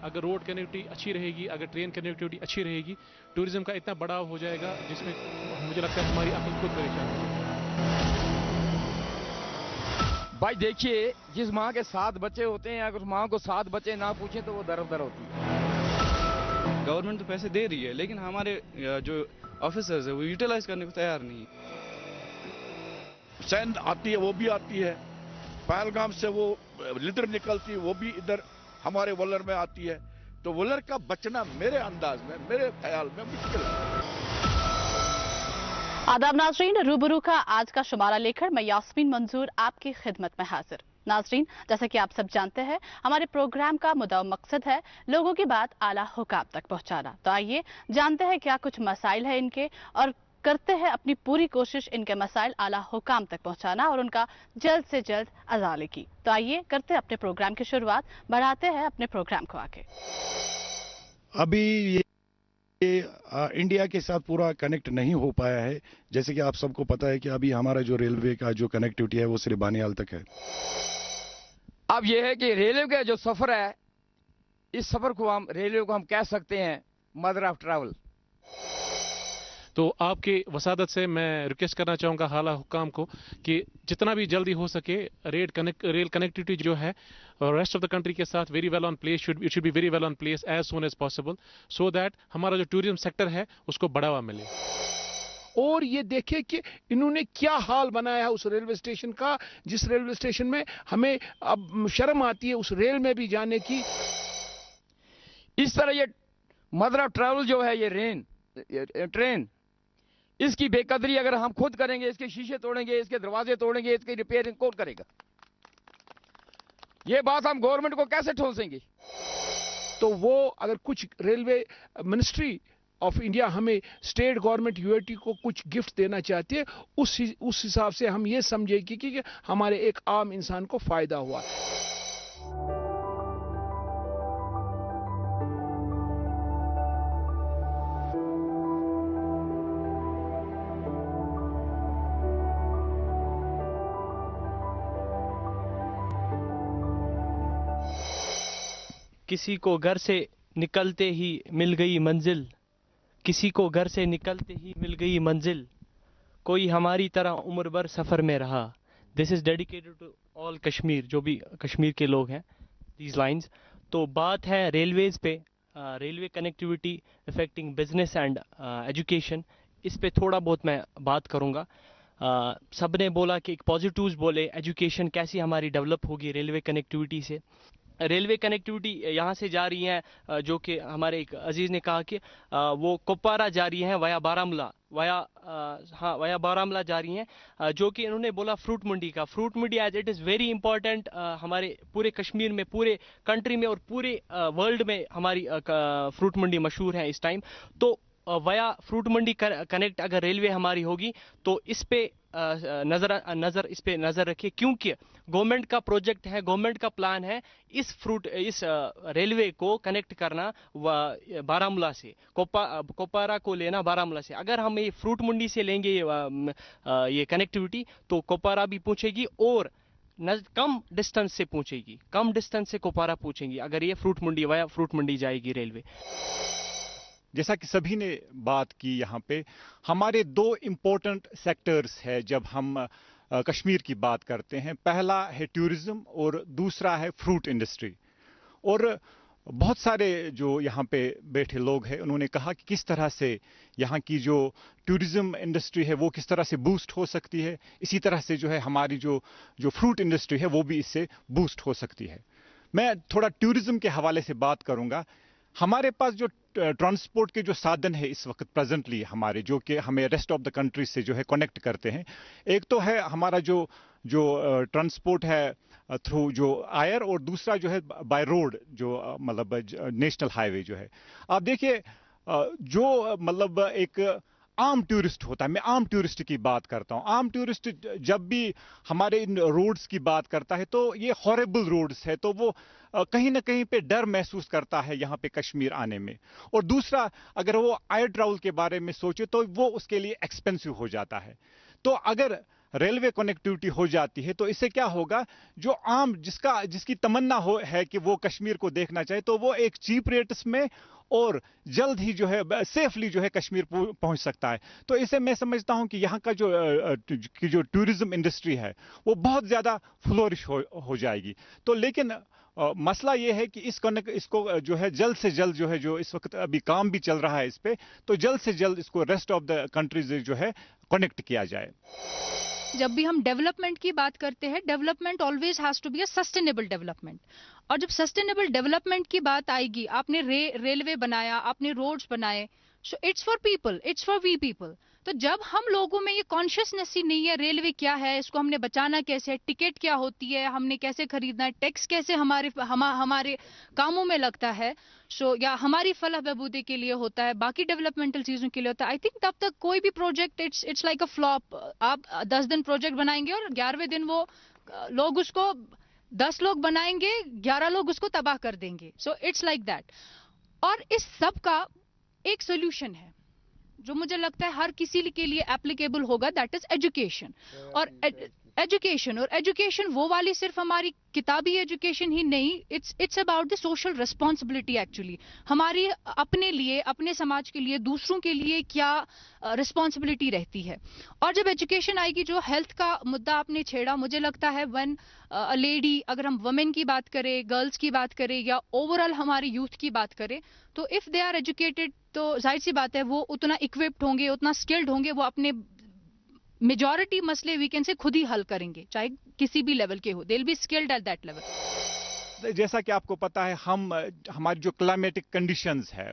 अगर road connectivity अच्छी रहेगी, अगर ट्रेन कनेक्टिविटी अच्छी रहेगी, टूरिज्म का इतना बढ़ाव हो जाएगा जिसमें मुझे लगता है हमारी अकल खुद परेशान होगी। भाई देखिए, जिस माँ के 7 बच्चे होते हैं, अगर उस माँ को 7 बच्चे ना पूछें तो वो दर होती है। गवर्नमेंट तो पैसे दे रही है, लेकिन हमारे जो ऑफिसर्स है वो यूटिलाइज करने को तैयार नहीं। सैंड आती है, वो भी आती है, पहलगाम से वो लिदर निकलती है, वो भी इधर हमारे वुलर में आती है। तो वुलर का बचना मेरे अंदाज में, मेरे ख्याल में मुश्किल है। आदाब नाजरीन, रूबरू का आज का शुमारा लेकर मैं यास्मीन मंजूर आपकी खिदमत में हाजिर। नाजरीन, जैसा कि आप सब जानते हैं, हमारे प्रोग्राम का मुद्दा मकसद है लोगों की बात आला हुकाम तक पहुंचाना। तो आइए जानते हैं क्या कुछ मसाइल है इनके, और करते हैं अपनी पूरी कोशिश इनके मसाइल आला हुकाम तक पहुंचाना और उनका जल्द से जल्द अजाले की। तो आइए करते हैं अपने प्रोग्राम की शुरुआत, बढ़ाते हैं अपने प्रोग्राम को आगे। अभी ये इंडिया के साथ पूरा कनेक्ट नहीं हो पाया है। जैसे कि आप सबको पता है कि अभी हमारा जो रेलवे का जो कनेक्टिविटी है वो सिर्फ बानियाल तक है। अब यह है कि रेलवे का जो सफर है, इस सफर को रेलवे को हम कह सकते हैं मदर ऑफ ट्रैवल। तो आपके वसादत से मैं रिक्वेस्ट करना चाहूँगा हाला हुकाम को कि जितना भी जल्दी हो सके रेल कनेक्टिविटी जो है रेस्ट ऑफ द कंट्री के साथ very well on place, it should be very well on place as soon as possible, so that हमारा जो टूरिज्म सेक्टर है उसको बढ़ावा मिले। और ये देखिए कि इन्होंने क्या हाल बनाया है उस रेलवे स्टेशन का, जिस रेलवे स्टेशन में हमें अब शर्म आती है उस रेल में भी जाने की। इस तरह ये मदर ऑफ ट्रैवल जो है, ये ट्रेन, इसकी बेकदरी अगर हम खुद करेंगे, इसके शीशे तोड़ेंगे, इसके दरवाजे तोड़ेंगे, इसकी रिपेयरिंग कौन करेगा? ये बात हम गवर्नमेंट को कैसे ठोसेंगे? तो वो अगर कुछ रेलवे मिनिस्ट्री ऑफ इंडिया हमें स्टेट गवर्नमेंट यूएटी को कुछ गिफ्ट देना चाहती है, उस हिसाब से हम ये समझेंगे कि हमारे एक आम इंसान को फायदा हुआ। किसी को घर से निकलते ही मिल गई मंजिल, किसी को घर से निकलते ही मिल गई मंजिल, कोई हमारी तरह उम्र भर सफ़र में रहा। This is dedicated to all Kashmir, जो भी कश्मीर के लोग हैं, दीज लाइंस। तो बात है रेलवेज़ पे, railway connectivity affecting business and education. इस पे थोड़ा बहुत मैं बात करूँगा। सब ने बोला कि एक पॉजिटिव्स बोले, एजुकेशन कैसी हमारी डेवलप होगी रेलवे कनेक्टिविटी से। रेलवे कनेक्टिविटी यहाँ से जा रही है, जो कि हमारे एक अजीज़ ने कहा कि वो कुपवारा जा रही हैं वाया बारामूला, वाया बारामूला जा रही हैं, जो कि इन्होंने बोला fruit mandi as it is very important हमारे पूरे कश्मीर में, पूरे कंट्री में और पूरे वर्ल्ड में हमारी फ्रूट मंडी मशहूर है इस टाइम। तो वाया फ्रूट मंडी कनेक्ट अगर रेलवे हमारी होगी तो इस पे इस पे नज़र रखिए, क्योंकि गवर्नमेंट का प्रोजेक्ट है, गवर्नमेंट का प्लान है इस रेलवे को कनेक्ट करना बारामूला से, कोपारा को लेना बारामूला से। अगर हम ये फ्रूट मंडी से लेंगे ये कनेक्टिविटी तो कोपारा भी पहुंचेगी और कम डिस्टेंस से पहुंचेगी, कम डिस्टेंस से कोपारा पहुंचेगी अगर ये वाया फ्रूट मंडी जाएगी रेलवे। जैसा कि सभी ने बात की, यहाँ पे हमारे 2 इम्पोर्टेंट सेक्टर्स है जब हम कश्मीर की बात करते हैं। पहला है टूरिज्म और दूसरा है फ्रूट इंडस्ट्री। और बहुत सारे जो यहाँ पे बैठे लोग हैं उन्होंने कहा कि किस तरह से यहाँ की जो टूरिज्म इंडस्ट्री है वो किस तरह से बूस्ट हो सकती है, इसी तरह से जो है हमारी जो फ्रूट इंडस्ट्री है वो भी इससे बूस्ट हो सकती है। मैं थोड़ा टूरिज्म के हवाले से बात करूँगा। हमारे पास जो ट्रांसपोर्ट के जो साधन है इस वक्त प्रेजेंटली हमारे, जो कि हमें रेस्ट ऑफ द कंट्री से जो है कनेक्ट करते हैं, एक तो है हमारा जो ट्रांसपोर्ट है थ्रू जो एयर, और दूसरा जो है बाय रोड, जो मतलब नेशनल हाईवे जो है। आप देखिए जो मतलब एक आम टूरिस्ट होता है, मैं आम टूरिस्ट की बात करता हूं, आम टूरिस्ट जब भी हमारे इन रोड्स की बात करता है तो ये हॉरेबल रोड्स है, तो वो कहीं ना कहीं पे डर महसूस करता है यहाँ पे कश्मीर आने में। और दूसरा, अगर वो एयर ट्रैवल के बारे में सोचे तो वो उसके लिए एक्सपेंसिव हो जाता है। तो अगर रेलवे कनेक्टिविटी हो जाती है तो इससे क्या होगा, जो आम जिसकी तमन्ना है कि वो कश्मीर को देखना चाहे, तो वो एक चीप रेट्स में और जल्द ही जो है सेफली जो है कश्मीर पहुंच सकता है। तो इसे मैं समझता हूं कि यहाँ का जो टूरिज्म इंडस्ट्री है वो बहुत ज्यादा फ्लोरिश हो जाएगी। तो लेकिन मसला ये है कि इसको जो है जल्द से जल्द जो है, जो इस वक्त अभी काम भी चल रहा है इस पे, तो जल्द से जल्द इसको रेस्ट ऑफ द कंट्रीज जो है कनेक्ट किया जाए। जब भी हम डेवलपमेंट की बात करते हैं, development always has to be a sustainable development. और जब सस्टेनेबल डेवलपमेंट की बात आएगी, आपने रेलवे बनाया, आपने रोड्स बनाए, so it's for people, it's for we people. तो जब हम लोगों में ये कॉन्शियसनेस ही नहीं है, रेलवे क्या है, इसको हमने बचाना कैसे है, टिकट क्या होती है, हमने कैसे खरीदना है, टैक्स कैसे हमारे कामों में लगता है, सो या हमारी फलाह बहबूदी के लिए होता है, बाकी डेवलपमेंटल चीजों के लिए होता है, आई थिंक तब तक कोई भी project it's like a flop. आप 10 दिन प्रोजेक्ट बनाएंगे और 11वें दिन वो लोग उसको 10 लोग बनाएंगे, 11 लोग उसको तबाह कर देंगे। So it's like that. और इस सब का एक सोल्यूशन है जो मुझे लगता है हर किसी के लिए एप्लीकेबल होगा, दैट इज एजुकेशन। और एजुकेशन वो वाली सिर्फ हमारी किताबी एजुकेशन ही नहीं, it's about the social responsibility. Actually हमारी अपने लिए, अपने समाज के लिए, दूसरों के लिए क्या रिस्पॉन्सिबिलिटी रहती है। और जब एजुकेशन आएगी, जो हेल्थ का मुद्दा आपने छेड़ा, मुझे लगता है व्हेन अ लेडी, अगर हम वुमेन की बात करें, गर्ल्स की बात करें या ओवरऑल हमारे यूथ की बात करें, तो इफ दे आर एजुकेटेड तो जाहिर सी बात है वो उतना इक्विप्ड होंगे, उतना स्किल्ड होंगे, वो अपने मेजॉरिटी मसले वीकेंड से खुद ही हल करेंगे, चाहे किसी भी लेवल के हो, they will be skilled at that level. जैसा कि आपको पता है, हमारी जो क्लाइमेटिक कंडीशंस है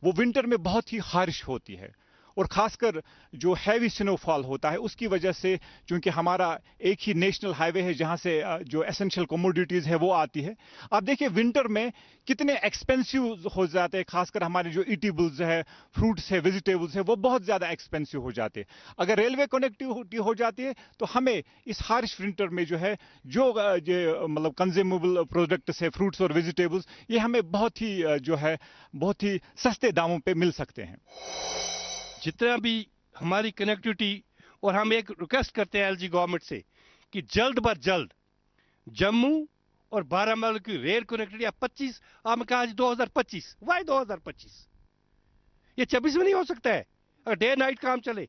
वो विंटर में बहुत ही हार्श होती है, और खासकर जो हैवी स्नोफॉल होता है उसकी वजह से, चूंकि हमारा एक ही नेशनल हाईवे है जहां से जो एसेंशियल कमोडिटीज है वो आती है। आप देखिए विंटर में कितने एक्सपेंसिव हो जाते हैं, खासकर हमारे जो ईटेबल्स है, फ्रूट्स है, वेजिटेबल्स है, वो बहुत ज्यादा एक्सपेंसिव हो जाते हैं। अगर रेलवे कनेक्टिविटी हो जाती है तो हमें इस हार्श विंटर में जो है जो मतलब कंज्यूमेबल प्रोडक्ट्स है, फ्रूट्स और वेजिटेबल्स, ये हमें बहुत ही सस्ते दामों पे मिल सकते हैं। जितना भी हमारी कनेक्टिविटी, और हम एक रिक्वेस्ट करते हैं एलजी गवर्नमेंट से कि जल्द ब जल्द जम्मू और बारामूला की रेल कनेक्टिविटी 25, आपने कहा 2025, वाई 2025? ये 26 में नहीं हो सकता है अगर डे नाइट काम चले,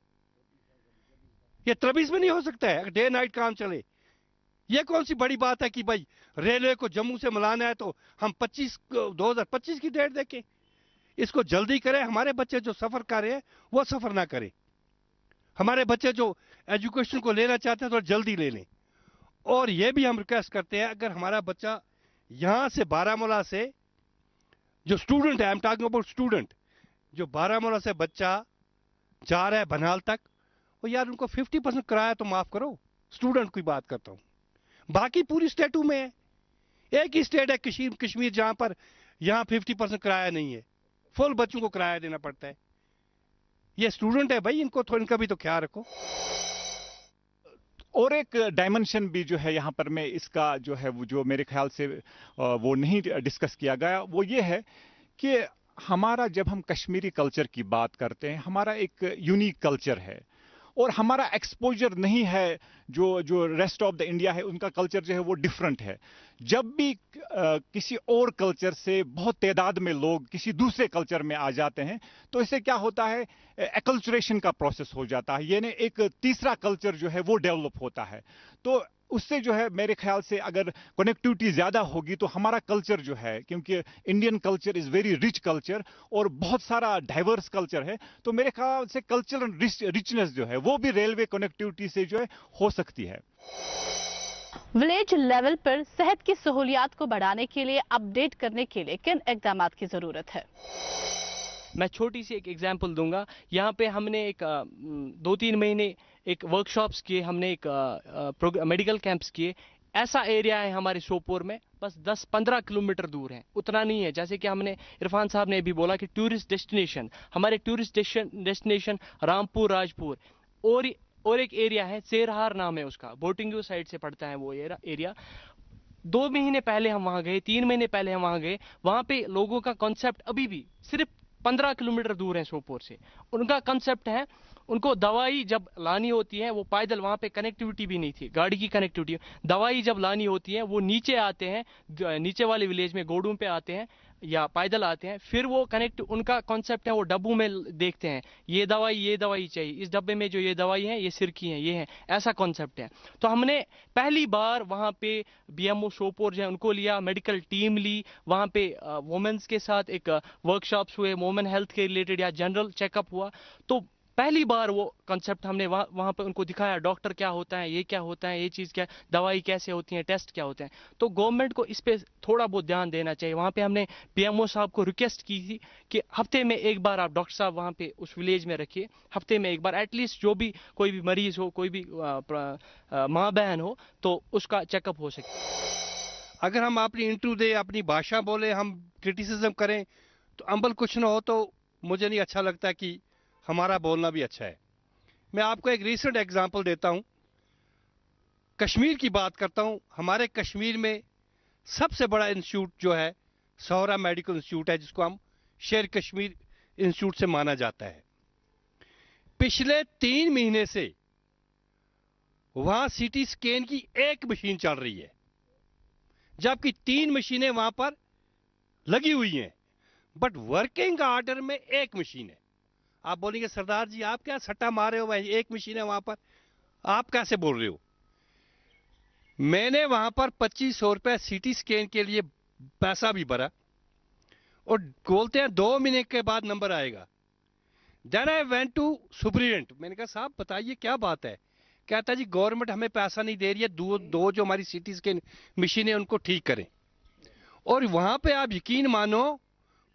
ये 23 में नहीं हो सकता है अगर डे नाइट काम चले। ये कौन सी बड़ी बात है कि भाई रेलवे को जम्मू से मिलाना है तो हम 2025 की डेट देखें? इसको जल्दी करें। हमारे बच्चे जो सफर कर रहे हैं वो सफर ना करें, हमारे बच्चे जो एजुकेशन को लेना चाहते हैं तो जल्दी ले लें। और ये भी हम रिक्वेस्ट करते हैं, अगर हमारा बच्चा यहां से बारामूला से जो स्टूडेंट है, I am talking about student, जो बारामूला से बच्चा जा रहा है बनाल तक, वो यार उनको 50% किराया तो माफ करो। स्टूडेंट की बात करता हूं, बाकी पूरी स्टेटों में है। एक ही स्टेट है कश्मीर जहां पर यहां 50% किराया नहीं है, फुल बच्चों को किराया देना पड़ता है। ये स्टूडेंट है भाई, इनका भी तो ख्याल रखो। और एक डायमेंशन भी जो है यहाँ पर मैं इसका जो है वो जो मेरे ख्याल से वो नहीं डिस्कस किया गया, वो ये है कि हमारा जब हम कश्मीरी कल्चर की बात करते हैं, हमारा एक यूनिक कल्चर है और हमारा एक्सपोजर नहीं है जो रेस्ट ऑफ द इंडिया है, उनका कल्चर जो है वो डिफरेंट है। जब भी किसी और कल्चर से बहुत तादाद में लोग किसी दूसरे कल्चर में आ जाते हैं तो इससे क्या होता है, एक्लचरेशन का प्रोसेस हो जाता है, यानी एक तीसरा कल्चर जो है वो डेवलप होता है। तो उससे जो है मेरे ख्याल से अगर कनेक्टिविटी ज्यादा होगी तो हमारा कल्चर जो है, क्योंकि Indian culture is very rich culture और बहुत सारा डाइवर्स कल्चर है, तो मेरे ख्याल से कल्चरल रिचनेस जो है वो भी रेलवे कनेक्टिविटी से जो है हो सकती है। विलेज लेवल पर सेहत की सहूलियात को बढ़ाने के लिए, अपडेट करने के लिए किन इकदामात की जरूरत है? मैं छोटी सी एक एग्जांपल दूंगा। यहाँ पे हमने एक 2-3 महीने एक वर्कशॉप्स किए, हमने एक मेडिकल कैंप्स किए। ऐसा एरिया है हमारे सोपोर में, बस 10-15 किलोमीटर दूर है, उतना नहीं है। जैसे कि हमने इरफान साहब ने भी बोला कि टूरिस्ट डेस्टिनेशन, हमारे टूरिस्ट डेस्टिनेशन रामपुर, राजपुर, और एक एरिया है सेरहार नाम है उसका, बोटिंग साइड से पड़ता है वो एरिया। 2 महीने पहले हम वहां गए, 3 महीने पहले हम वहां गए। वहां पे लोगों का कॉन्सेप्ट अभी भी सिर्फ 15 किलोमीटर दूर है सोपोर से। उनका कॉन्सेप्ट है ان کو دوائی جب لانی ہوتی ہے وہ پیدل، وہاں پہ کنیکٹیوٹی بھی نہیں تھی، گاڑی کی کنیکٹیوٹی، دوائی جب لانی ہوتی ہے وہ نیچے آتے ہیں، نیچے والے ولیج میں گوڑوں پہ آتے ہیں یا پیدل آتے ہیں، پھر وہ کنیکٹ، ان کا کانسیپٹ ہے وہ ڈبوں میں دیکھتے ہیں، یہ دوائی چاہیے، اس ڈبے میں جو یہ دوائی ہے یہ سر کی ہیں، یہ ہے، ایسا کانسیپٹ ہے۔ تو ہم نے پہلی بار وہاں پہ بی ایم او سوپور جو ہے ان کو لیا، میڈیکل ٹیم لی، وہاں پہ وومنس کے ساتھ ایک ورک شاپس ہوئے، وومن ہیلتھ کے ریلیٹڈ یا جنرل چیک اپ ہوا۔ تو پہلی بار وہ کنسیپٹ ہم نے وہاں پہ ان کو دکھایا، ڈاکٹر کیا ہوتا ہے، یہ کیا ہوتا ہے، یہ چیز کیا، دوائی کیسے ہوتی ہیں، ٹیسٹ کیا ہوتے ہیں۔ تو گورنمنٹ کو اس پہ تھوڑا بہت دھیان دینا چاہیے۔ وہاں پہ ہم نے پی ایم او صاحب کو ریکویسٹ کی تھی کہ ہفتے میں ایک بار آپ ڈاکٹر صاحب وہاں پہ اس ولیج میں رکھیے، ہفتے میں ایک بار ایٹ لیسٹ، جو بھی کوئی بھی مریض ہو، کوئی بھی ماں بہن ہو تو اس کا چیک اپ ہو سکے۔ اگر ہم اپنی انٹرو دے، اپنی بھاشا بولے، ہم کرٹیسزم کریں تو عمل کچھ نہ ہو، تو مجھے نہیں اچھا لگتا کہ ہمارا بولنا بھی اچھا ہے۔ میں آپ کو ایک ریسنٹ ایگزامپل دیتا ہوں، کشمیر کی بات کرتا ہوں۔ ہمارے کشمیر میں سب سے بڑا انسٹیٹیوٹ جو ہے سہورا میڈیکل انسٹیٹیوٹ ہے، جس کو ہم شیر کشمیر انسٹیٹیوٹ سے مانا جاتا ہے۔ پچھلے 3 مہینے سے وہاں سی ٹی اسکین کی ایک مشین چل رہی ہے، جبکہ 3 مشینیں وہاں پر لگی ہوئی ہیں، بٹ ورکنگ آرڈر میں ایک مشین ہے۔ آپ بولیں گے سردار جی آپ کیا سٹا مار رہے ہو، ایک مشین ہے وہاں پر، آپ کیسے بول رہے ہو؟ میں نے وہاں پر 2500 روپے سی ٹی اسکین کے لیے پیسہ بھی بھرا، اور بولتے ہیں 2 مہینے کے بعد نمبر آئے گا۔ دین آئی وینٹ ٹو سپرینٹ، میں نے کہا صاحب بتائیے کیا بات ہے؟ کہتا جی گورنمنٹ ہمیں پیسہ نہیں دے رہی ہے، دو جو ہماری سی ٹی اسکین مشینیں ان کو ٹھیک کریں۔ اور وہاں پہ آپ یقین مانو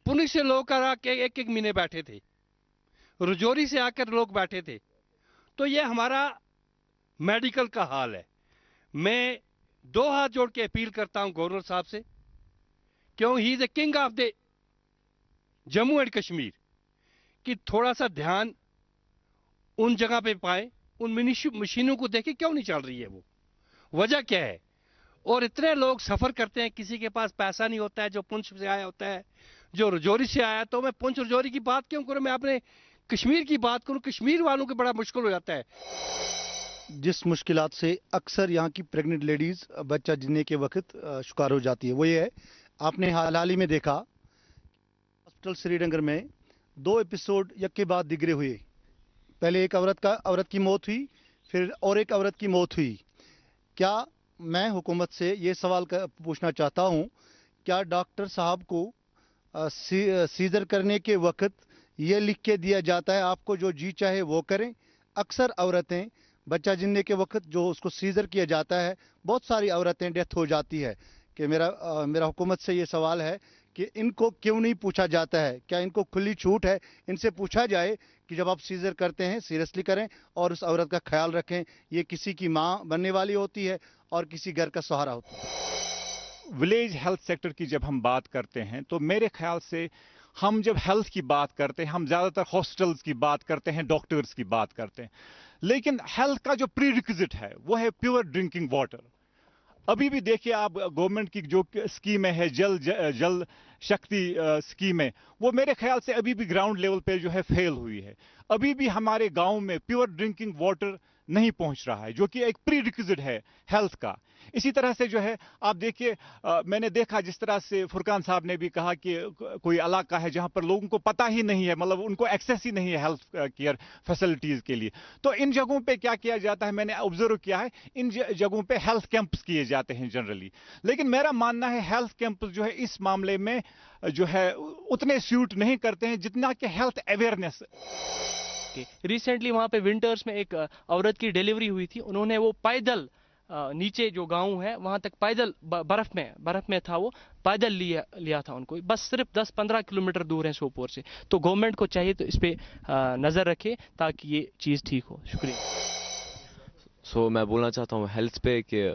پولیس سے لوگ آ کے ایک مہینے بیٹھے تھے، رجوری سے آ کر لوگ بیٹھے تھے۔ تو یہ ہمارا میڈیکل کا حال ہے۔ میں 2 ہاتھ جوڑ کے اپیل کرتا ہوں گورنر صاحب سے، کیوں he is a king of the Jammu and Kashmir, کہ تھوڑا سا دھیان ان جگہ پہ پائیں، ان مشینوں کو دیکھیں کیوں نہیں چل رہی ہے، وہ وجہ کیا ہے؟ اور اتنے لوگ سفر کرتے ہیں، کسی کے پاس پیسہ نہیں ہوتا ہے، جو پنچ سے آیا ہوتا ہے، جو رجوری سے آیا۔ تو میں پنچ رجوری کی بات کیوں کروں، میں اپنے کشمیر کی بات کروں، کشمیر والوں کو بڑا مشکل ہو جاتا ہے۔ جس مشکلات سے اکثر یہاں کی پریگننٹ لیڈیز بچہ جننے کے وقت شکار ہو جاتی ہے، وہ یہ ہے، آپ نے حال ہی میں دیکھا ہاسپٹل سری نگر میں 2 ایپیسوڈ یک کے بعد دیگرے ہوئے۔ پہلے ایک عورت کی موت ہوئی، پھر اور ایک عورت کی موت ہوئی۔ کیا میں حکومت سے یہ سوال پوچھنا چاہتا ہوں، کیا ڈاکٹر صاحب کو سیزر کرنے کے وقت یہ لکھ کے دیا جاتا ہے آپ کو جو جی چاہے وہ کریں؟ اکثر عورتیں بچہ جننے کے وقت جو اس کو سیزر کیا جاتا ہے، بہت ساری عورتیں ڈیتھ ہو جاتی ہے۔ کہ میرا حکومت سے یہ سوال ہے کہ ان کو کیوں نہیں پوچھا جاتا ہے؟ کیا ان کو کھلی چھوٹ ہے؟ ان سے پوچھا جائے کہ جب آپ سیزر کرتے ہیں سیریسلی کریں اور اس عورت کا خیال رکھیں، یہ کسی کی ماں بننے والی ہوتی ہے اور کسی گھر کا سہارا ہوتا ہے۔ ولیج ہیلتھ سیکٹر کی جب ہم بات کرتے ہیں تو میرے خیال سے ہم جب ہیلتھ کی بات کرتے ہیں، ہم زیادہ تر ہاسپٹلز کی بات کرتے ہیں، ڈاکٹرز کی بات کرتے ہیں، لیکن ہیلتھ کا جو پری ریکوزٹ ہے وہ ہے پیور ڈرنکنگ واٹر۔ ابھی بھی دیکھیے آپ گورنمنٹ کی جو اسکیمیں ہے، جل شکتی اسکیم ہے، وہ میرے خیال سے ابھی بھی گراؤنڈ لیول پہ جو ہے فیل ہوئی ہے۔ ابھی بھی ہمارے گاؤں میں پیور ڈرنکنگ واٹر نہیں پہنچ رہا ہے، جو کہ ایک پری ریکوزٹ ہے ہیلتھ کا۔ اسی طرح سے جو ہے آپ دیکھیے، میں نے دیکھا جس طرح سے فرقان صاحب نے بھی کہا کہ کوئی علاقہ ہے جہاں پر لوگوں کو پتہ ہی نہیں ہے، مطلب ان کو ایکسیس ہی نہیں ہے ہیلتھ کیئر فیسلٹیز کے لیے۔ تو ان جگہوں پہ کیا کیا جاتا ہے، میں نے آبزرو کیا ہے، ان جگہوں پہ ہیلتھ کیمپس کیے جاتے ہیں جنرلی، لیکن میرا ماننا ہے ہیلتھ کیمپس جو ہے اس معاملے میں جو ہے اتنے سیوٹ نہیں کرتے ہیں جتنا کہ ہیلتھ اویئرنیس۔ ریسنٹلی وہاں پہ ونٹرز میں ایک عورت کی ڈیلیوری ہوئی تھی، انہوں نے وہ پیدل نیچے جو گاؤں ہے وہاں تک پیدل برف میں تھا، وہ پیدل لیا تھا ان کو، بس صرف 10-15 کلومیٹر دور ہے سوپور سے۔ تو گورنمنٹ کو چاہیے تو اس پہ نظر رکھے تاکہ یہ چیز ٹھیک ہو۔ شکریہ۔ میں بولنا چاہتا ہوں ہیلتھ پہ کہ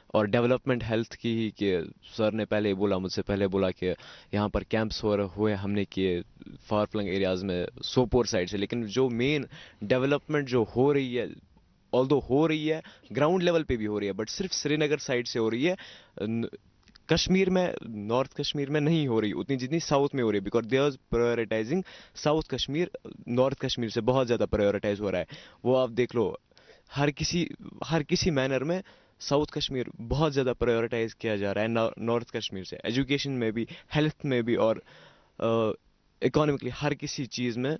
اور ڈیولپمنٹ ہیلتھ کی ہی، کہ سر نے پہلے بولا، مجھ سے پہلے بولا کہ یہاں پر کیمپس ہوئے ہم نے کیے فار فلنگ ایریاز میں سوپور سائڈ سے، لیکن جو مین ڈیولپمنٹ جو ہو رہی ہے، آلدو ہو رہی ہے گراؤنڈ لیول پہ بھی ہو رہی ہے، بٹ صرف سری نگر سائڈ سے ہو رہی ہے، कश्मीर में, नॉर्थ कश्मीर में नहीं हो रही उतनी जितनी साउथ में हो रही है, because they are prioritising south Kashmir, north Kashmir से बहुत ज़्यादा प्रायोरिटाइज हो रहा है। वो आप देख लो, हर किसी मैनर में साउथ कश्मीर बहुत ज़्यादा प्रायोरिटाइज किया जा रहा है नॉर्थ कश्मीर से, एजुकेशन में भी, हेल्थ में भी, और इकोनॉमिकली हर किसी चीज़ में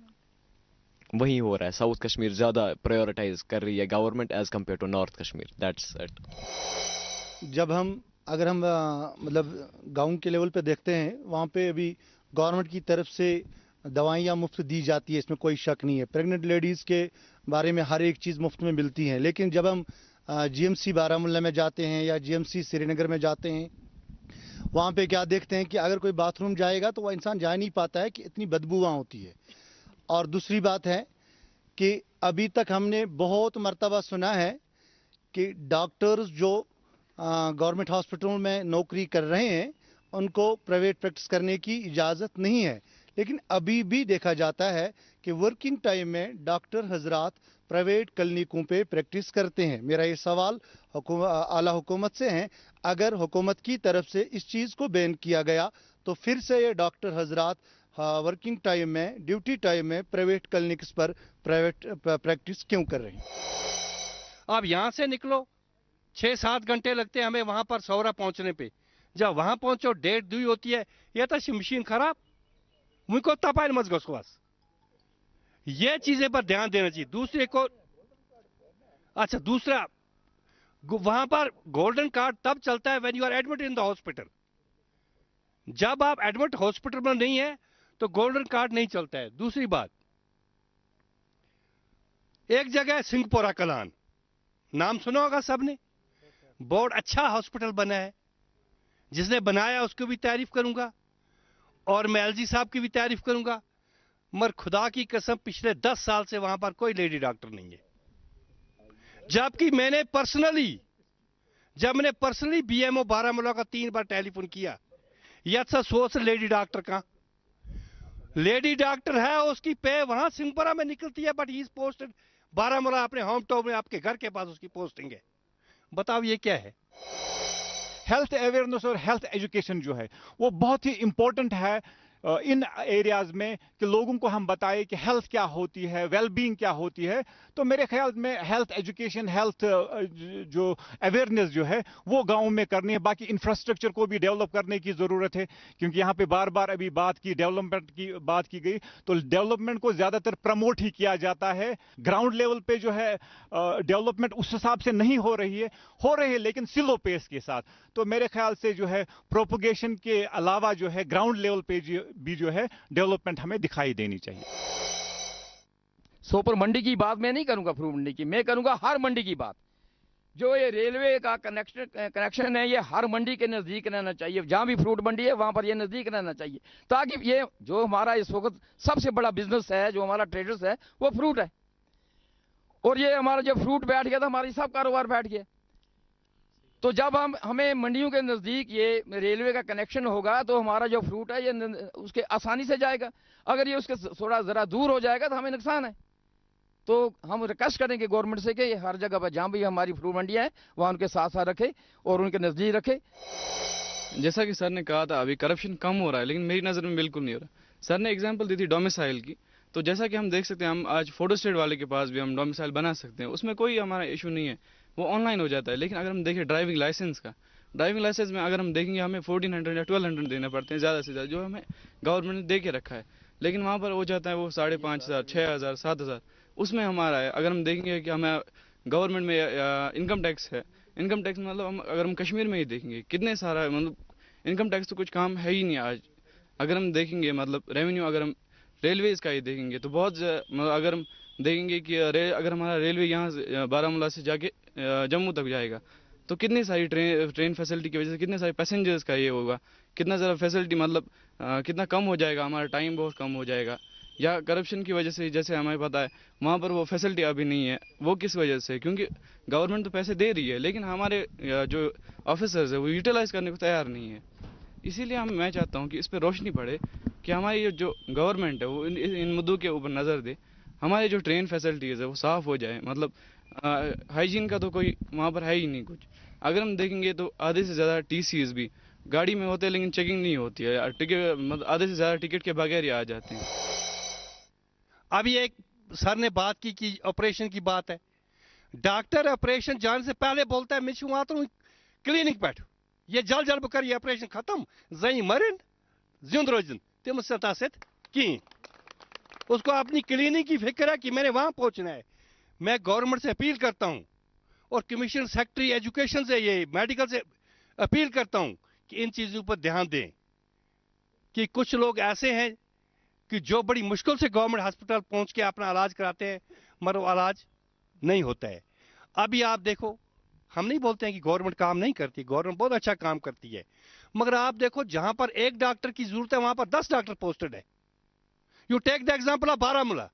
वही हो रहा है। साउथ कश्मीर ज़्यादा प्रायोरिटाइज कर रही है government as compare to north Kashmir, that's it. अगर हम मतलब गांव के लेवल पे देखते हैं, वहाँ पे अभी गवर्नमेंट की तरफ से दवाइयाँ मुफ्त दी जाती है, इसमें कोई शक नहीं है। प्रेग्नेंट लेडीज़ के बारे में हर एक चीज़ मुफ्त में मिलती है। लेकिन जब हम जीएमसी बारामूला में जाते हैं या जीएमसी श्रीनगर में जाते हैं, वहाँ पे क्या देखते हैं कि अगर कोई बाथरूम जाएगा तो वह इंसान जा नहीं पाता है कि इतनी बदबू वहाँ होती है। और दूसरी बात है कि अभी तक हमने बहुत मर्तबा सुना है कि डॉक्टर्स जो गवर्नमेंट हॉस्पिटल में नौकरी कर रहे हैं उनको प्राइवेट प्रैक्टिस करने की इजाज़त नहीं है। लेकिन अभी भी देखा जाता है कि वर्किंग टाइम में डॉक्टर हजरात प्राइवेट क्लिनिकों पे प्रैक्टिस करते हैं। मेरा ये सवाल आला हुकूमत से है, अगर हुकूमत की तरफ से इस चीज़ को बैन किया गया तो फिर से ये डॉक्टर हजरात वर्किंग टाइम में, ड्यूटी टाइम में प्राइवेट क्लिनिक्स पर प्राइवेट प्रैक्टिस क्यों कर रहे हैं? आप यहाँ से निकलो 6-7 घंटे लगते हैं हमें वहां पर सौरा पहुंचने पे। जब वहां पहुंचो 1:30-2 होती है, या तो मशीन खराब मुझको तपाइल मज गस। ये चीजें पर ध्यान देना चाहिए। दूसरे को अच्छा, दूसरा वहां पर गोल्डन कार्ड तब चलता है when you are admit in the hospital. जब आप एडमिट हॉस्पिटल में नहीं है तो गोल्डन कार्ड नहीं चलता है। दूसरी बात, एक जगह है सिंहपुरा कलान, नाम सुना होगा सबने, बहुत अच्छा हॉस्पिटल बना है। जिसने बनाया उसको भी तारीफ करूंगा और मैं एलजी साहब की भी तारीफ करूंगा, मगर खुदा की कसम पिछले 10 साल से वहां पर कोई लेडी डॉक्टर नहीं है। जबकि मैंने पर्सनली बीएमओ बारामूला का 3 बार टेलीफोन किया, यह सोच लेडी डॉक्टर का लेडी डॉक्टर है, उसकी पे वहां सिंहपुरा में निकलती है, but he is posted Baramulla, अपने होम टाउन में, आपके घर के पास उसकी पोस्टिंग है। बताओ ये क्या है? हेल्थ अवेयरनेस और हेल्थ एजुकेशन जो है वो बहुत ही इंपॉर्टेंट है इन एरियाज में, कि लोगों को हम बताएं कि हेल्थ क्या होती है, वेलबींग क्या होती है। तो मेरे ख्याल में हेल्थ एजुकेशन, हेल्थ जो अवेयरनेस जो है वो गांव में करनी है। बाकी इंफ्रास्ट्रक्चर को भी डेवलप करने की ज़रूरत है, क्योंकि यहाँ पे बार बार अभी डेवलपमेंट की बात की गई, तो डेवलपमेंट को ज़्यादातर प्रमोट ही किया जाता है। ग्राउंड लेवल पे जो है डेवलपमेंट उस हिसाब से नहीं हो रही है लेकिन स्लो पेस के साथ। तो मेरे ख्याल से जो है प्रोपोगेशन के अलावा जो है ग्राउंड लेवल पे भी जो है डेवलपमेंट हमें दिखाई देनी चाहिए। सोपर मंडी की बात मैं नहीं करूंगा, फ्रूट मंडी की मैं करूंगा, हर मंडी की बात। जो ये रेलवे का कनेक्शन है ये हर मंडी के नजदीक रहना चाहिए। जहां भी फ्रूट मंडी है वहां पर ये नजदीक रहना चाहिए, ताकि ये जो हमारा इस वक्त सबसे बड़ा बिजनेस है, जो हमारा ट्रेडर्स है, वो फ्रूट है। और ये हमारा जब फ्रूट बैठ गया तो हमारी सब कारोबार बैठ गया। तो जब हमें मंडियों के नज़दीक ये रेलवे का कनेक्शन होगा तो हमारा जो फ्रूट है ये उसके आसानी से जाएगा। अगर ये उसके थोड़ा ज़रा दूर हो जाएगा तो हमें नुकसान है। तो हम रिक्वेस्ट करेंगे गवर्नमेंट से कि हर जगह पर जहाँ भी हमारी फ्रूट मंडियाँ हैं वहाँ उनके साथ साथ रखे और उनके नज़दीक रखे। जैसा कि सर ने कहा था अभी करप्शन कम हो रहा है, लेकिन मेरी नज़र में बिल्कुल नहीं हो रहा। सर ने एग्जाम्पल दी थी डोमिसाइल की, तो जैसा कि हम देख सकते हैं, हम आज फोटो स्टेट वाले के पास भी हम डोमिसाइल बना सकते हैं, उसमें कोई हमारा इशू नहीं है, वो ऑनलाइन हो जाता है। लेकिन अगर हम देखें ड्राइविंग लाइसेंस में अगर हम देखेंगे हमें 1400 या 1200 देने पड़ते हैं ज़्यादा से ज़्यादा, जो हमें गवर्नमेंट ने दे के रखा है। लेकिन वहाँ पर हो जाता है वो 5500, 6000, 7000, उसमें हमारा है। अगर हम देखेंगे कि हमें गवर्नमेंट में इनकम टैक्स है, इनकम टैक्स मतलब अगर हम कश्मीर में ही देखेंगे कितने सारा, मतलब इनकम टैक्स तो कुछ काम है ही नहीं आज। अगर हम देखेंगे मतलब रेवेन्यू, अगर हम रेलवेज़ का ही देखेंगे तो बहुत, मतलब अगर हम देखेंगे कि अगर हमारा रेलवे यहाँ से बारामूला से जाके जम्मू तक जाएगा तो कितनी सारी ट्रेन फैसिलिटी की वजह से कितने सारे पैसेंजर्स का ये होगा, कितना ज़्यादा फैसिलिटी, मतलब कितना कम हो जाएगा, हमारा टाइम बहुत कम हो जाएगा। या करप्शन की वजह से, जैसे हमें पता है वहाँ पर वो फैसिलिटी अभी नहीं है, वो किस वजह से? क्योंकि गवर्नमेंट तो पैसे दे रही है लेकिन हमारे जो ऑफिसर्स है वो यूटिलाइज़ करने को तैयार नहीं है। इसीलिए मैं चाहता हूँ कि इस पर रोशनी पड़े कि हमारी जो गवर्नमेंट है वो इन मुद्दों के ऊपर नज़र दे, हमारे जो ट्रेन फैसिलिटीज़ है वो साफ़ हो जाए। मतलब हाइजीन का तो कोई वहाँ पर है ही नहीं कुछ। अगर हम देखेंगे तो आधे से ज़्यादा टीसीएस भी गाड़ी में होते हैं लेकिन चेकिंग नहीं होती है, टिकट मतलब आधे से ज़्यादा टिकट के बगैर ही आ जाते हैं। अभी एक सर ने बात की कि ऑपरेशन की बात है, डॉक्टर ऑपरेशन जाने से पहले बोलता है मैं वहाँ क्लिनिक पे, ये जल जल कर ये ऑपरेशन खत्म जन मरन जिंद रोजन तम कहीं, उसको अपनी क्लिनिक की फिक्र है कि मैंने वहां पहुंचना है। मैं गवर्नमेंट से अपील करता हूं और कमिश्नर सेक्रेटरी एजुकेशन से, ये मेडिकल से अपील करता हूं कि इन चीजों पर ध्यान दें कि कुछ लोग ऐसे हैं कि जो बड़ी मुश्किल से गवर्नमेंट हॉस्पिटल पहुंच के अपना इलाज कराते हैं मगर वो इलाज नहीं होता है। अभी आप देखो, हम नहीं बोलते हैं कि गवर्नमेंट काम नहीं करती, गवर्नमेंट बहुत अच्छा काम करती है, मगर आप देखो जहां पर एक डॉक्टर की जरूरत है वहां पर 10 डॉक्टर पोस्टेड है। You take the example of Baramulla,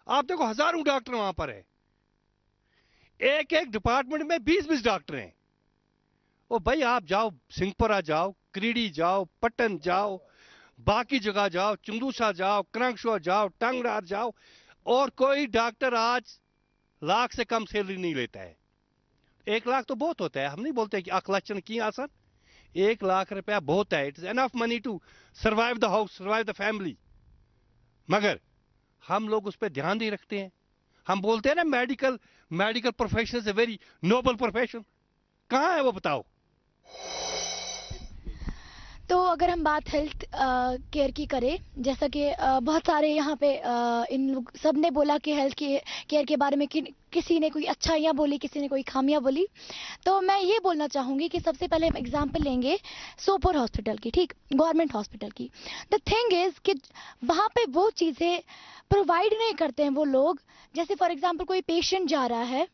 आप देखो हजारों डॉक्टर वहां पर है, एक एक डिपार्टमेंट में 20-20 डॉक्टर हैं। ओ भाई आप जाओ सिंहपुरा जाओ, क्रीडी जाओ, पट्टन जाओ, बाकी जगह जाओ, चंदूसा जाओ, क्रंकशो जाओ, टंगरार जाओ, और कोई डॉक्टर आज लाख से कम सैलरी नहीं लेता है। 1 लाख तो बहुत होता है, हम नहीं बोलते कि 1 लाख की आसान, 1 लाख रुपया बहुत है, it is enough money to survive the house, survive the family, मगर हम लोग उस पर ध्यान नहीं रखते हैं। हम बोलते हैं ना medical profession is a very noble profession, कहाँ है वो बताओ। तो अगर हम बात हेल्थ केयर की करें, जैसा कि बहुत सारे यहाँ पे इन लोग सब ने बोला कि हेल्थ केयर के बारे में किसी ने कोई अच्छाइयाँ बोली, किसी ने कोई खामियाँ बोली, तो मैं ये बोलना चाहूँगी कि सबसे पहले हम एग्जाम्पल लेंगे सोपोर हॉस्पिटल की, ठीक, गवर्नमेंट हॉस्पिटल की। द थिंग इज़ कि वहाँ पे वो चीज़ें प्रोवाइड नहीं करते हैं वो लोग। जैसे फॉर एग्जाम्पल कोई पेशेंट जा रहा है,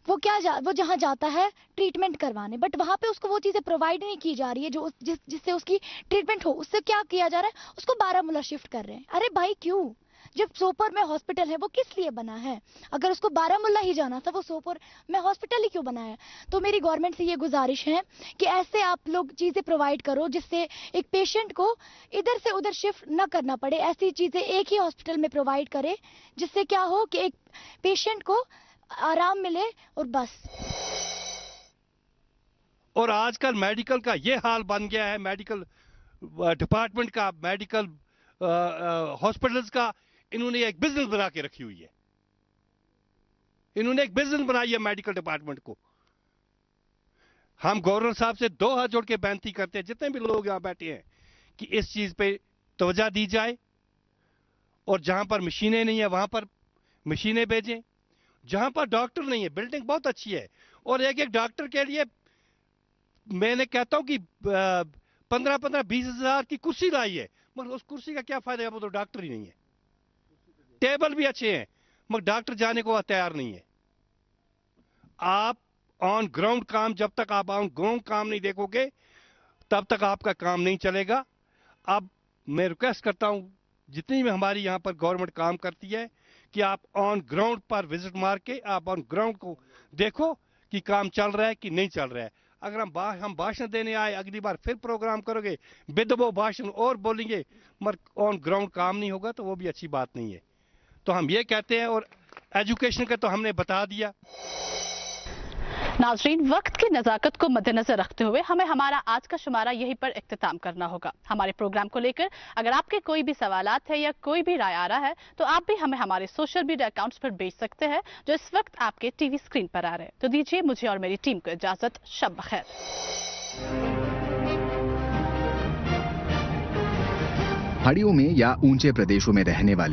वो जहाँ जाता है ट्रीटमेंट करवाने, बट वहाँ पे उसको वो चीज़ें प्रोवाइड नहीं की जा रही है जो जिससे उसकी ट्रीटमेंट हो। उससे क्या किया जा रहा है, उसको बारामूला शिफ्ट कर रहे हैं। अरे भाई क्यों, जब सोपोर में हॉस्पिटल है वो किस लिए बना है? अगर उसको बारामूला ही जाना था, वो सोपोर में हॉस्पिटल ही क्यों बनाया? तो मेरी गवर्नमेंट से ये गुजारिश है कि ऐसे आप लोग चीज़ें प्रोवाइड करो जिससे एक पेशेंट को इधर से उधर शिफ्ट न करना पड़े। ऐसी चीज़ें एक ही हॉस्पिटल में प्रोवाइड करे जिससे क्या हो कि एक पेशेंट को आराम मिले और बस। और आजकल मेडिकल का ये हाल बन गया है, मेडिकल डिपार्टमेंट का, मेडिकल हॉस्पिटल्स का, इन्होंने एक बिजनेस बना के रखी हुई है। इन्होंने एक बिजनेस बनाई है मेडिकल डिपार्टमेंट को। हम गवर्नर साहब से 2 हाथ जोड़ के बेनती करते हैं, जितने भी लोग यहां बैठे हैं, कि इस चीज पे तवज्जो दी जाए और जहां पर मशीनें नहीं है वहां पर मशीनें भेजें। जहां पर डॉक्टर नहीं है, बिल्डिंग बहुत अच्छी है और एक डॉक्टर के लिए मैंने कहता हूं कि 15-20 हजार की कुर्सी लाई है, मगर उस कुर्सी का क्या फायदा है, वो तो डॉक्टर ही नहीं है। टेबल भी अच्छे हैं मगर डॉक्टर जाने को तैयार नहीं है। आप ऑन ग्राउंड काम, जब तक आप ऑन ग्राउंड काम नहीं देखोगे तब तक आपका काम नहीं चलेगा। अब मैं रिक्वेस्ट करता हूं जितनी भी हमारी यहां पर गवर्नमेंट काम करती है कि आप ऑन ग्राउंड पर विजिट मार के आप ऑन ग्राउंड को देखो कि काम चल रहा है कि नहीं चल रहा है। अगर हम भाषण देने आए, अगली बार फिर प्रोग्राम करोगे, बेदबो भाषण और बोलेंगे मगर ऑन ग्राउंड काम नहीं होगा तो वो भी अच्छी बात नहीं है। तो हम ये कहते हैं, और एजुकेशन का तो हमने बता दिया। नाजरीन, वक्त की नज़ाकत को मद्देनजर रखते हुए हमें हमारा आज का शुमारा यहीं पर इख्तिताम करना होगा। हमारे प्रोग्राम को लेकर अगर आपके कोई भी सवालात है या कोई भी राय आ रहा है तो आप भी हमें हमारे सोशल मीडिया अकाउंट्स पर भेज सकते हैं जो इस वक्त आपके टीवी स्क्रीन पर आ रहे हैं। तो दीजिए मुझे और मेरी टीम को इजाजत। शब बखैर। पहाड़ियों में या ऊंचे प्रदेशों में रहने वाले